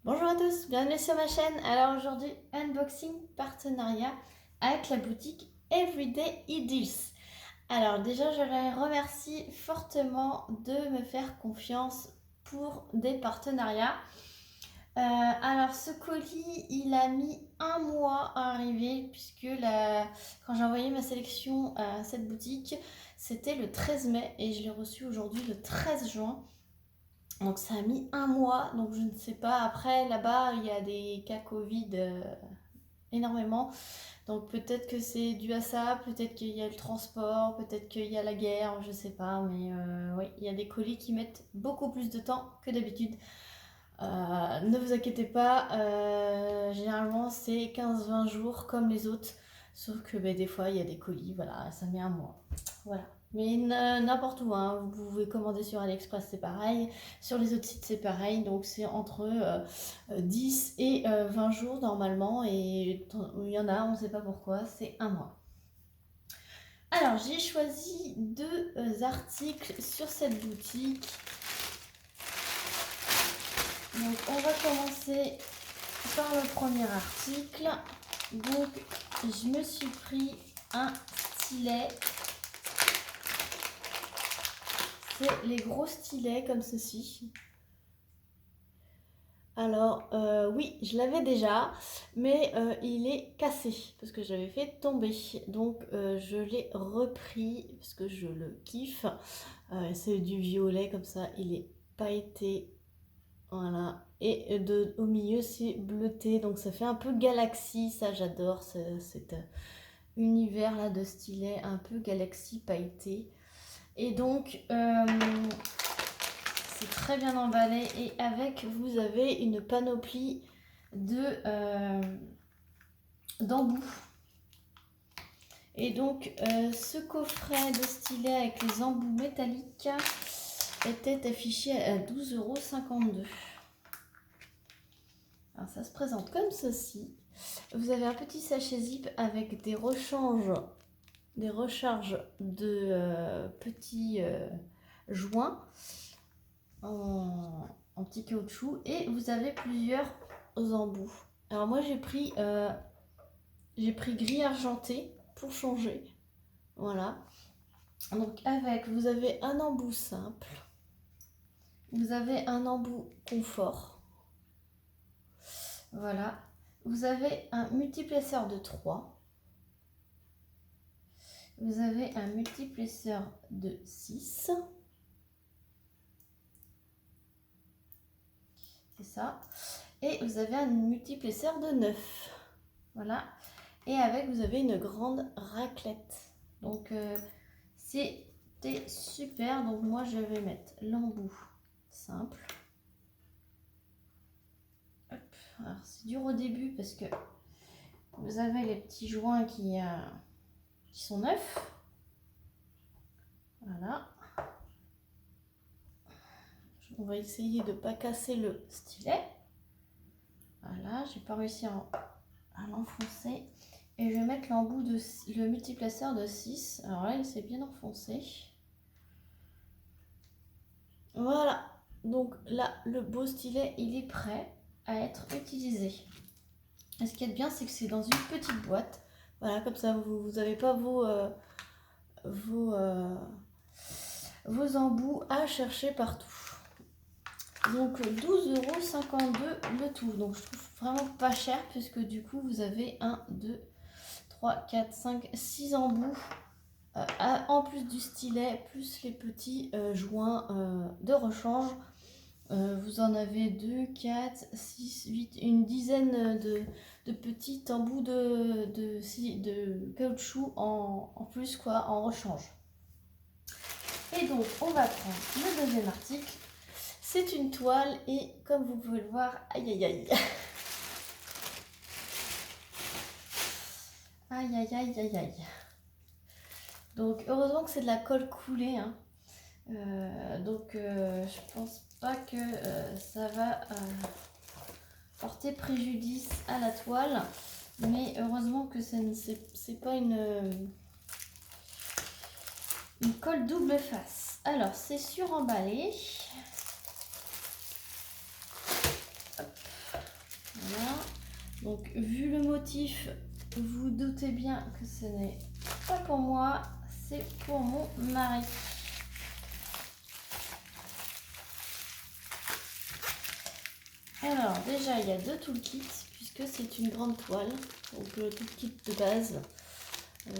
Bonjour à tous, bienvenue sur ma chaîne. Alors aujourd'hui, unboxing partenariat avec la boutique Everyday Deals. Alors déjà, je les remercie fortement de me faire confiance pour des partenariats. Alors ce colis, il a mis un mois à arriver puisque quand j'ai envoyé ma sélection à cette boutique, c'était le 13 mai et je l'ai reçu aujourd'hui le 13 juin. Donc ça a mis un mois, donc je ne sais pas. Après, là-bas, il y a des cas Covid énormément. Donc peut-être que c'est dû à ça, peut-être qu'il y a le transport, peut-être qu'il y a la guerre, je ne sais pas. Mais oui, il y a des colis qui mettent beaucoup plus de temps que d'habitude. Ne vous inquiétez pas, généralement c'est 15-20 jours comme les autres. Sauf que des fois, il y a des colis, voilà, ça met un mois. Voilà. Mais n'importe où, hein. Vous pouvez commander sur AliExpress, c'est pareil. Sur les autres sites, c'est pareil. Donc, c'est entre 10 et 20 jours normalement. Et il y en a, on ne sait pas pourquoi, c'est un mois. Alors, j'ai choisi deux articles sur cette boutique. Donc, on va commencer par le premier article. Donc, je me suis pris un stylet. C'est les gros stylets comme ceci. Alors, oui, je l'avais déjà, mais il est cassé parce que j'avais fait tomber. Donc, je l'ai repris parce que je le kiffe. C'est du violet comme ça, il est pailleté. Voilà. Et au milieu, c'est bleuté. Donc, ça fait un peu galaxie. Ça, j'adore cet univers là de stylet un peu galaxie pailleté. Et donc, c'est très bien emballé. Et avec, vous avez une panoplie d'embouts. Et donc, ce coffret de stylet avec les embouts métalliques était affiché à 12,52 €. Alors, ça se présente comme ceci. Vous avez un petit sachet zip avec des recharges de petits joints en petit caoutchouc et vous avez plusieurs embouts. Alors moi j'ai pris gris argenté pour changer. Voilà. Donc avec, vous avez un embout simple, vous avez un embout confort. Voilà. Vous avez un multiplesseur de 3. Vous avez un multiplesseur de 6. C'est ça. Et vous avez un multiplesseur de 9. Voilà. Et avec, vous avez une grande raclette. Donc, c'était super. Donc, moi, je vais mettre l'embout simple. Hop. Alors, c'est dur au début parce que vous avez les petits joints qui sont neufs. Voilà. On va essayer de ne pas casser le stylet. Voilà, j'ai pas réussi à l'enfoncer. Et je vais mettre le multiplesseur de 6. Alors là, il s'est bien enfoncé. Voilà. Donc là, le beau stylet, il est prêt à être utilisé. Et ce qui est bien, c'est que c'est dans une petite boîte. Voilà, comme ça, vous n'avez pas vos embouts à chercher partout. Donc 12,52 € le tout. Donc je trouve vraiment pas cher puisque du coup vous avez 1, 2, 3, 4, 5, 6 embouts en plus du stylet, plus les petits joints de rechange. Vous en avez 2, 4, 6, 8, une dizaine de petits embouts de caoutchouc en plus quoi, en rechange. Et donc on va prendre le deuxième article. C'est une toile et comme vous pouvez le voir, aïe aïe aïe. Aïe aïe aïe aïe aïe. Donc heureusement que c'est de la colle coulée. Hein. Je pense pas que ça va porter préjudice à la toile. Mais heureusement que c'est pas une colle double face. Alors c'est suremballé. Voilà. Donc vu le motif, vous doutez bien que ce n'est pas pour moi, c'est pour mon mari. Alors déjà il y a 2 toolkits puisque c'est une grande toile. Donc le toolkit de base,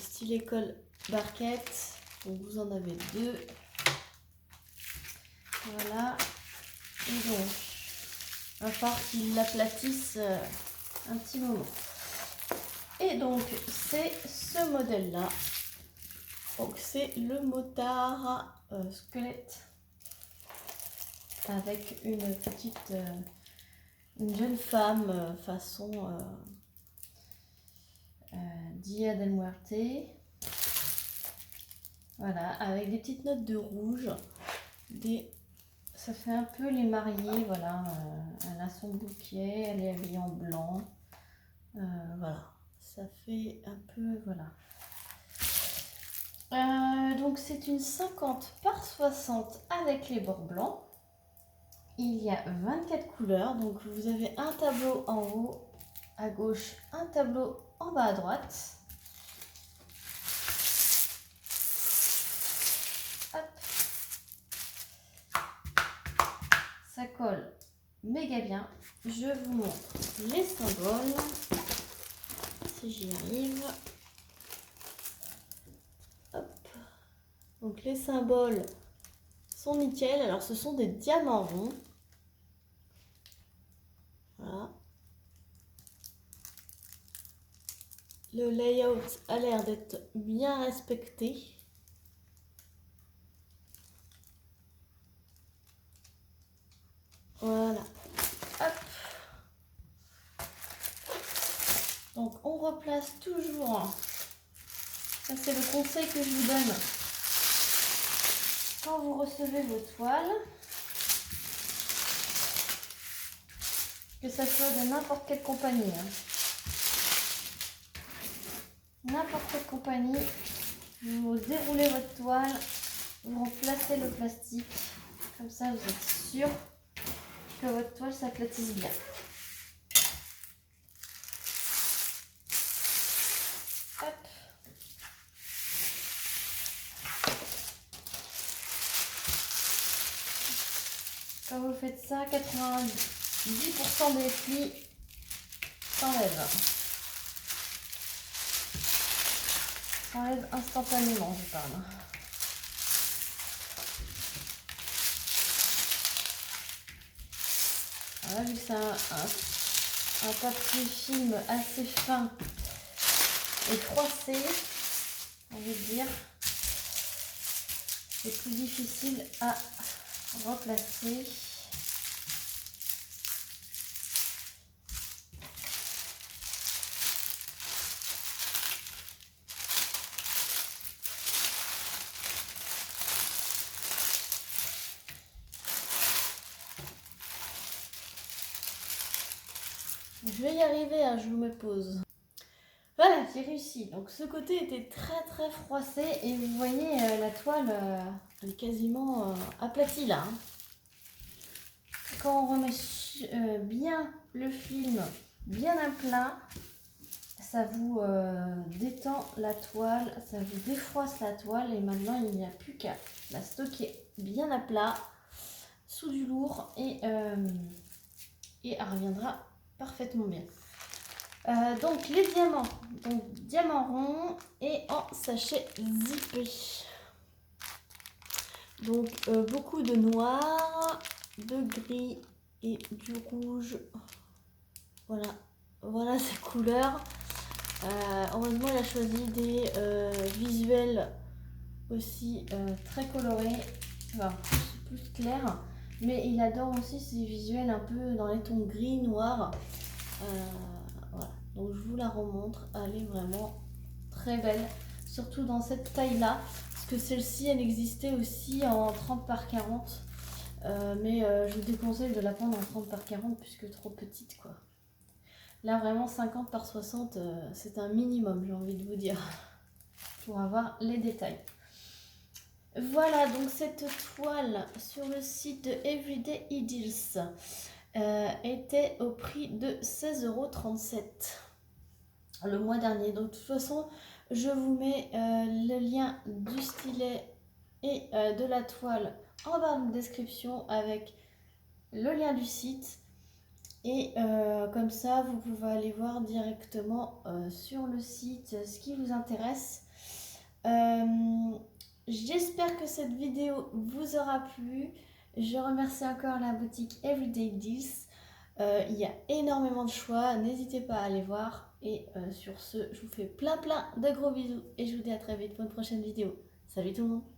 style école barquette. Donc vous en avez 2. Voilà. Et donc il va falloir qu'il l'aplatisse un petit moment. Et donc c'est ce modèle là. Donc c'est le motard squelette avec une petite une jeune femme façon Dia del Muerte. Voilà, avec des petites notes de rouge. Ça fait un peu les mariés, voilà. Elle a son bouquet, elle est habillée en blanc. Voilà, ça fait un peu, voilà. Donc c'est une 50 par 60 avec les bords blancs. Il y a 24 couleurs, donc vous avez un tableau en haut à gauche, un tableau en bas à droite. Hop. Ça colle méga bien. Je vous montre les symboles, si j'y arrive. Hop. Donc les symboles sont nickel. Alors ce sont des diamants ronds. Voilà. Le layout a l'air d'être bien respecté. Voilà. Hop. Donc on replace toujours. Ça c'est le conseil que je vous donne quand vous recevez vos toiles. Que ça soit de n'importe quelle compagnie. N'importe quelle compagnie. Vous déroulez votre toile. Vous remplacez le plastique. Comme ça vous êtes sûr que votre toile s'aplatisse bien. Hop. Quand vous faites ça, 90% des plis s'enlèvent. S'enlèvent instantanément, je parle. Voilà, vu que c'est un papier film assez fin et froissé, on veut dire, c'est plus difficile à replacer. Je vais y arriver, hein, je me pose. Voilà, j'ai réussi. Donc ce côté était très froissé et vous voyez la toile elle est quasiment aplatie là. Hein. Quand on remet bien le film bien à plat, ça vous détend la toile, ça vous défroisse la toile et maintenant il n'y a plus qu'à la stocker bien à plat sous du lourd et elle reviendra parfaitement bien. Donc les diamants, donc diamants ronds et en sachet zippé. Donc beaucoup de noir, de gris et du rouge. Voilà ces couleurs. Heureusement il a choisi des visuels aussi très colorés, enfin, plus clairs. Mais il adore aussi ces visuels un peu dans les tons gris, noir. Voilà, donc je vous la remontre, elle est vraiment très belle, surtout dans cette taille là, parce que celle-ci elle existait aussi en 30 par 40, mais je vous déconseille de la prendre en 30 par 40 puisque trop petite quoi. Là vraiment 50 par 60 c'est un minimum, j'ai envie de vous dire, pour avoir les détails. Voilà donc cette toile sur le site de Everyday Idyls. était au prix de 16,37 € le mois dernier. Donc de toute façon, je vous mets le lien du stylet et de la toile en barre de description avec le lien du site. Et comme ça, vous pouvez aller voir directement sur le site ce qui vous intéresse. J'espère que cette vidéo vous aura plu. Je remercie encore la boutique Everyday Deals. Il y a énormément de choix, n'hésitez pas à aller voir. Et sur ce, je vous fais plein de gros bisous et je vous dis à très vite pour une prochaine vidéo. Salut tout le monde!